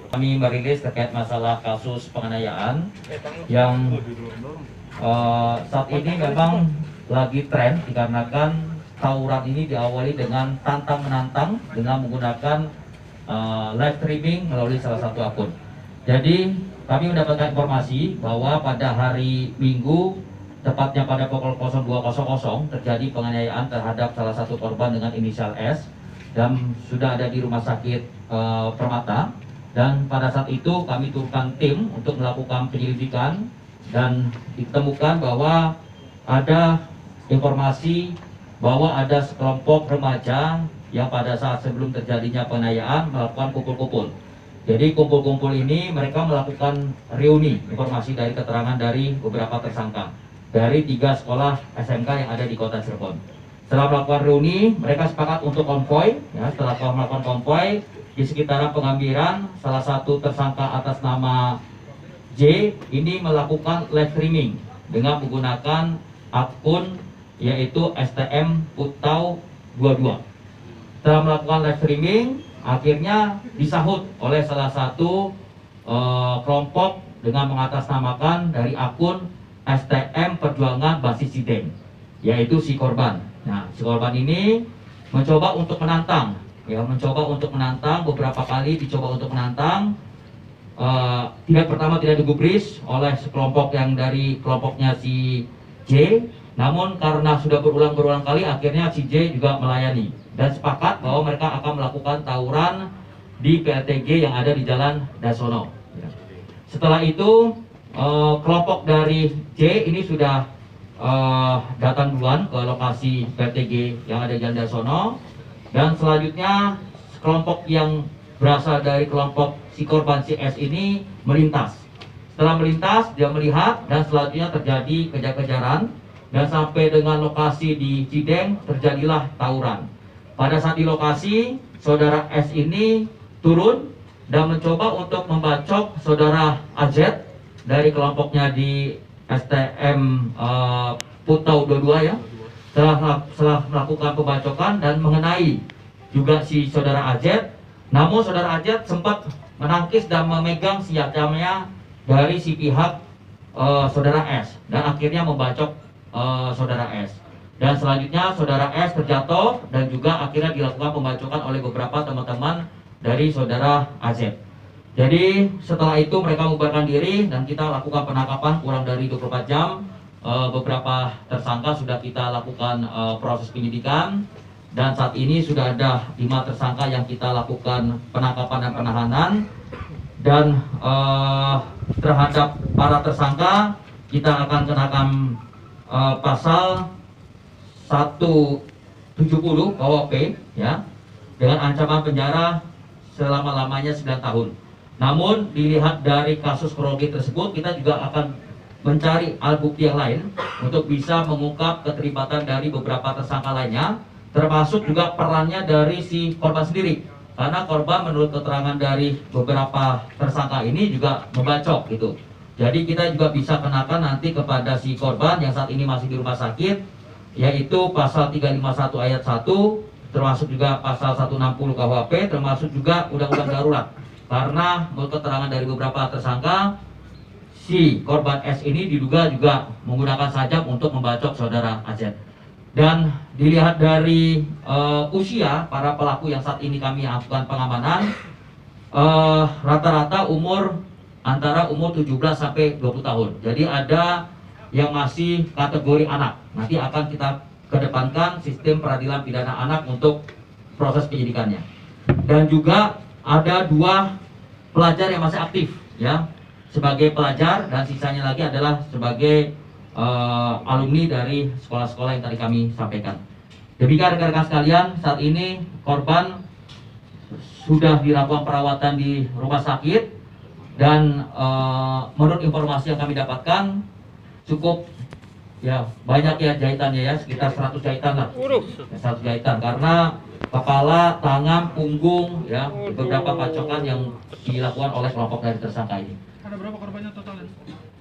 Kami merilis terkait masalah kasus penganiayaan yang saat ini memang lagi tren dikarenakan tawuran ini diawali dengan tantang-menantang dengan menggunakan live streaming melalui salah satu akun. Jadi kami mendapatkan informasi bahwa pada hari Minggu, tepatnya pada pukul 02.00 terjadi penganiayaan terhadap salah satu korban dengan inisial S dan sudah ada di rumah sakit Permata. Dan pada saat itu kami turunkan tim untuk melakukan penyelidikan dan ditemukan bahwa ada informasi bahwa ada sekelompok remaja yang pada saat sebelum terjadinya penganiayaan melakukan kumpul-kumpul. Jadi kumpul-kumpul ini mereka melakukan reuni informasi dari keterangan dari beberapa tersangka dari 3 sekolah SMK yang ada di Kota Cirebon. Setelah melakukan reuni, mereka sepakat untuk konvoy. Ya, setelah melakukan konvoy di sekitaran Pengambiran, salah satu tersangka atas nama J ini melakukan live streaming dengan menggunakan akun yaitu STM Putau 22. Setelah melakukan live streaming, akhirnya disahut oleh salah satu kelompok dengan mengatasnamakan dari akun STM Perjuangan Basis Cideng, yaitu si korban. Nah, si korban ini mencoba untuk menantang, beberapa kali dicoba untuk menantang. Pertama tidak digubris oleh sekelompok yang dari kelompoknya si J, namun karena sudah berulang kali akhirnya si J juga melayani dan sepakat bahwa mereka akan melakukan tawuran di PLTG yang ada di Jalan Dasono. Setelah itu kelompok dari J ini sudah datang duluan ke lokasi PLTG yang ada di Jalan Dasono, dan selanjutnya kelompok yang berasal dari kelompok si korban si S ini melintas. Setelah melintas, dia melihat dan selanjutnya terjadi kejar-kejaran dan sampai dengan lokasi di Cideng terjadilah tawuran. Pada saat di lokasi, saudara S ini turun dan mencoba untuk membacok saudara AZ dari kelompoknya di STM Putau 22 ya. Setelah melakukan pembacokan dan mengenai juga si saudara AZ, namun saudara AZ sempat menangkis dan memegang senjatanya dari si pihak saudara S dan akhirnya membacok saudara S. Dan selanjutnya saudara S terjatuh dan juga akhirnya dilakukan pembacokan oleh beberapa teman-teman dari saudara AZ. Jadi setelah itu mereka membubarkan diri dan kita lakukan penangkapan kurang dari 24 jam. Beberapa tersangka sudah kita lakukan proses penyidikan dan saat ini sudah ada 5 tersangka yang kita lakukan penangkapan dan penahanan. Dan terhadap para tersangka kita akan kenakan pasal 170 KUHP ya, dengan ancaman penjara selama-lamanya 9 tahun. Namun dilihat dari kasus kronologi tersebut, kita juga akan mencari alat bukti yang lain untuk bisa mengungkap keterlibatan dari beberapa tersangka lainnya, termasuk juga perannya dari si korban sendiri. Karena korban menurut keterangan dari beberapa tersangka ini juga membacok gitu. Jadi kita juga bisa kenakan nanti kepada si korban yang saat ini masih di rumah sakit, yaitu pasal 351 ayat 1, termasuk juga pasal 160 KUHP, termasuk juga undang-undang darurat. Karena menurut keterangan dari beberapa tersangka, si korban S ini diduga juga menggunakan sajam untuk membacok saudara AZ. Dan dilihat dari usia para pelaku yang saat ini kami lakukan pengamanan, rata-rata antara umur 17 sampai 20 tahun. Jadi ada yang masih kategori anak. Nanti akan kita kedepankan sistem peradilan pidana anak untuk proses penyidikannya. Dan juga ada 2 pelajar yang masih aktif ya, sebagai pelajar, dan sisanya lagi adalah sebagai alumni dari sekolah-sekolah yang tadi kami sampaikan. Demikian rekan-rekan sekalian, saat ini korban sudah dilakukan perawatan di rumah sakit dan menurut informasi yang kami dapatkan cukup ya banyak ya jahitannya ya, sekitar 100 jahitan lah. 100 jahitan karena kepala, tangan, punggung ya, beberapa bacokan yang dilakukan oleh kelompok dari tersangka ini. Ada berapa korbannya total?